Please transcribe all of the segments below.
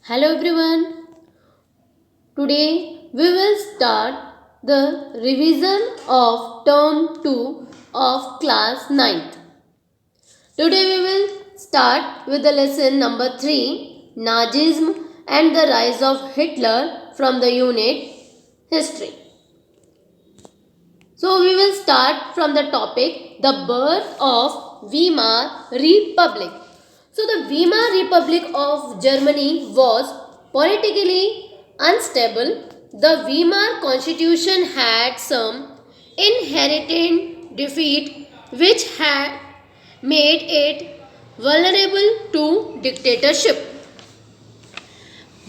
Hello everyone. Today we will start the revision of term 2 of class 9th. Today we will start with the lesson number 3, Nazism and the rise of Hitler from the unit history. So we will start from the topic the birth of Weimar Republic. So the Weimar Republic of Germany was politically unstable. The Weimar constitution had some inherent defeat which had made it vulnerable to dictatorship.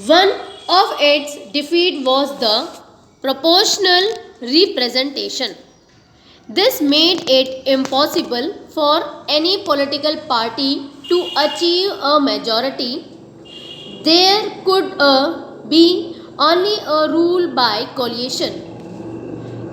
One of its defeat was the proportional representation. This made it impossible for any political party to achieve a majority. There could be only a rule by coalition.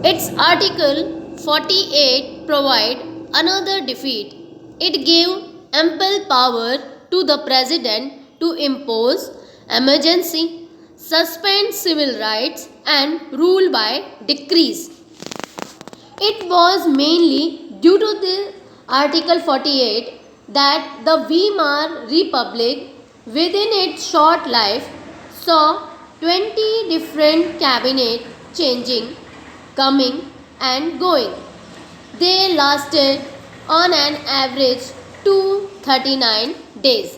Its Article 48 provided another defeat. It gave ample power to the president to impose emergency, suspend civil rights and rule by decrees. It was mainly due to the Article 48 that the Weimar Republic within its short life saw 20 different cabinets changing, coming and going. They lasted on an average 239 days.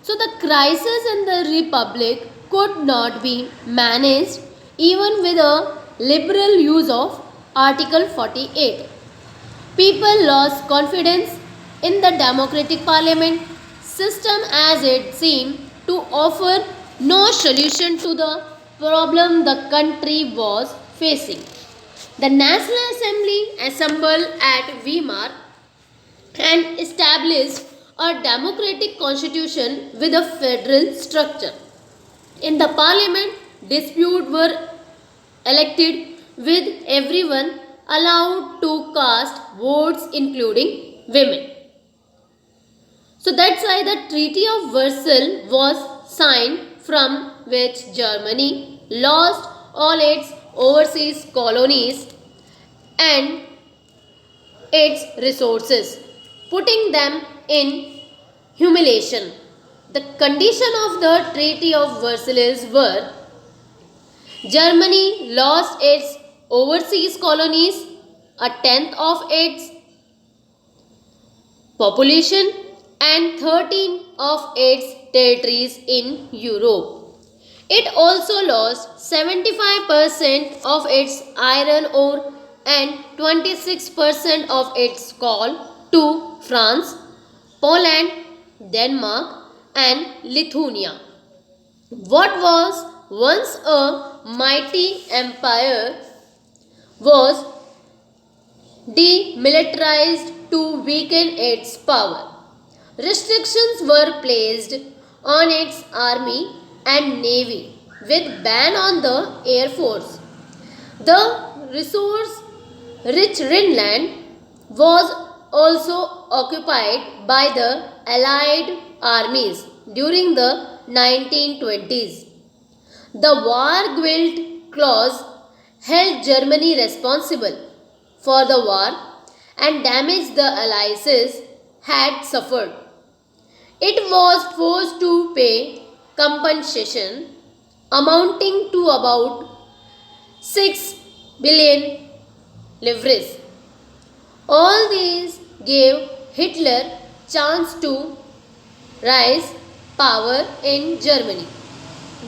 So the crisis in the republic could not be managed even with a liberal use of Article 48. People lost confidence in the democratic parliament system as it seemed to offer no solution to the problem the country was facing. The National Assembly assembled at Weimar and established a democratic constitution with a federal structure. In the parliament, disputes were elected with everyone allowed to cast votes including women. So that's why the Treaty of Versailles was signed, from which Germany lost all its overseas colonies and its resources, putting them in humiliation. The condition of the Treaty of Versailles were: Germany lost its overseas colonies, a tenth of its population, and 13 of its territories in Europe. It also lost 75% of its iron ore and 26% of its coal to France, Poland, Denmark, and Lithuania. What was once a mighty empire was demilitarized to weaken its power. Restrictions were placed on its army and navy with ban on the air force. The resource rich Rhineland was also occupied by the Allied armies during the 1920s. The war guilt clause held Germany responsible for the war and damage the allies had suffered. It was forced to pay compensation amounting to about 6 billion livres. All these gave Hitler chance to rise power in Germany.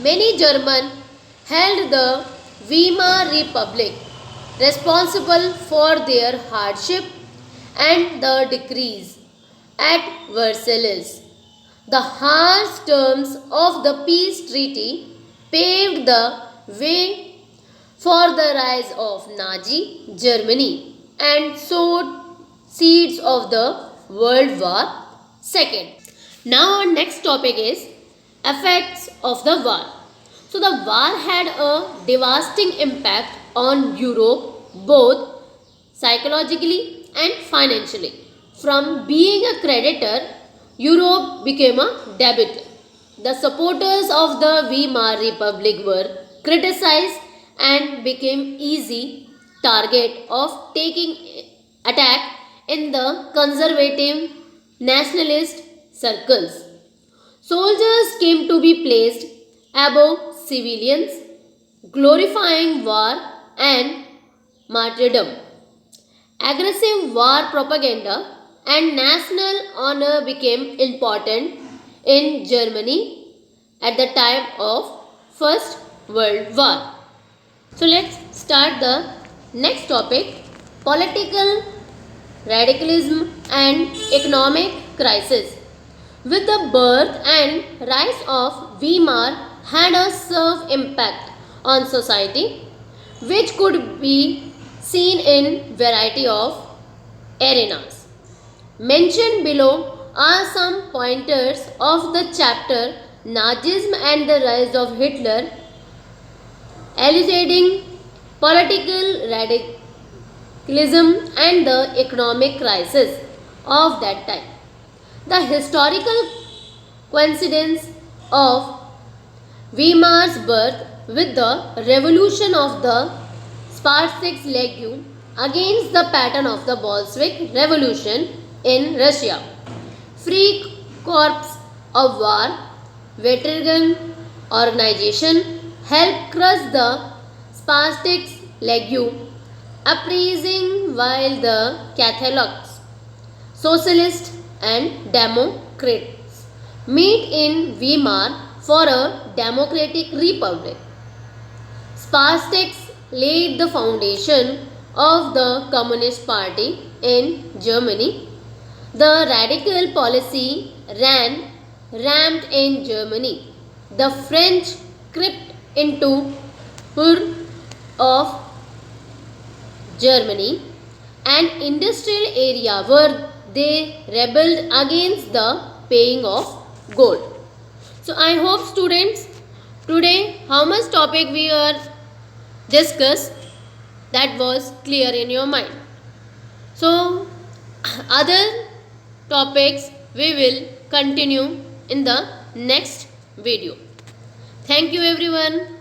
Many Germans held the Weimar Republic responsible for their hardship and the decrees at Versailles. The harsh terms of the peace treaty paved the way for the rise of Nazi Germany and sowed seeds of the World War II. Now our next topic is effects of the war. So the war had a devastating impact on Europe both psychologically and financially. From being a creditor, Europe became a debitor. the supporters of the Weimar Republic were criticized and became easy target of taking attack in the conservative nationalist circles. Soldiers came to be placed above civilians, glorifying war and martyrdom. Aggressive war propaganda and national honor became important in Germany at the time of First World War. So let's start the next topic, political radicalism and economic crisis. With the birth and rise of Weimar had a severe impact on society, which could be seen in variety of arenas. Mentioned below are some pointers of the chapter Nazism and the rise of Hitler, elucidating political radicalism and the economic crisis of that time. The historical coincidence of Weimar's birth with the revolution of the Spartak League against the pattern of the Bolshevik Revolution in Russia. Free Corps of War veteran organization helped crush the Spartak League, uprising while the Catholics, Socialists and Democrats meet in Weimar for a democratic republic. Spartaks laid the foundation of the Communist Party in Germany. The radical policy ran ramped in Germany. The French crept into of Germany, an industrial area where they rebelled against the paying of gold. So I hope students today how much topic we are discussed that was clear in your mind. So other topics we will continue in the next video. Thank you everyone.